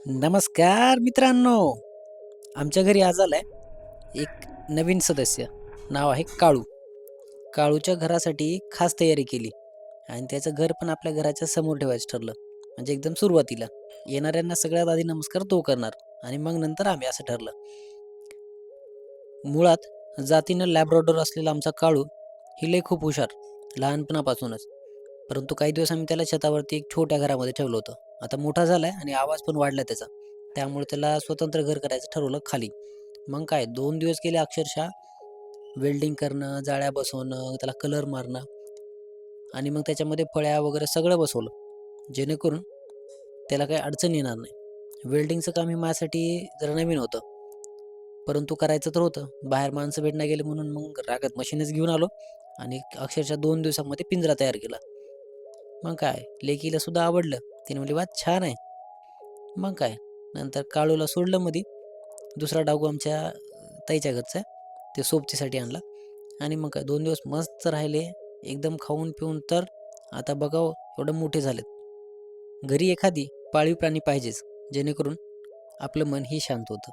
नमस्कार मित्रांनो. आमच्या घरी आज आलाय एक नवीन सदस्य. नाव आहे काळू. काळूच्या घरासाठी खास तयारी केली आणि त्याचं घर पण आपल्या घराच्या समोर ठेवायचं ठरलं. म्हणजे एकदम सुरुवातीला. येणाऱ्यांना सगळ्यात आधी नमस्कार तो करणार आणि मग नंतर आम्ही असं ठरलं. मुळात जातीनं लॅब्राडोर असलेला आमचा काळू ही लय खूप हुशार, लहानपणापासूनच. परंतु काही दिवस आम्ही त्याला छतावरती एक छोट्या घरामध्ये ठेवलं होतं. आता मोठा झालाय आणि आवाज पण वाढला त्याचा. त्यामुळे त्याला स्वतंत्र घर करायचं ठरवलं खाली. मग काय 2 दिवस गेले अक्षरशः वेल्डिंग करणं, जाळ्या बसवणं, त्याला कलर मारणं आणि मग त्याच्यामध्ये फळ्या वगैरे सगळं बसवलं. जेणेकरून त्याला काही अडचण येणार नाही. वेल्डिंगचं काम हे माझ्यासाठी जरा नवीन होतं. परंतु करायचं तर होतं. बाहेर माणसं भेटण्याला गेले म्हणून मग रागात मशीनच घेऊन आलो आणि अक्षरशः 2 दिवसामध्ये पिंजरा तयार केला. मग काय लेकीला सुद्धा आवडलं. तिने म्हणली, "वाह! छान आहे." मग काय नंतर काळूला सोडलं मध्ये. दुसरा डाकू आमच्या ताईच्या घरचा आहे. ते सोबतीसाठी आणला आणि मग काय 2 दिवस मस्त राहिले. एकदम खाऊन-पिऊन तर आता बघावं एवढे मोठे झालेत. घरी एखादी पाळीव प्राणी पाहिजेच, जेणेकरून आपलं मनही शांत होतं.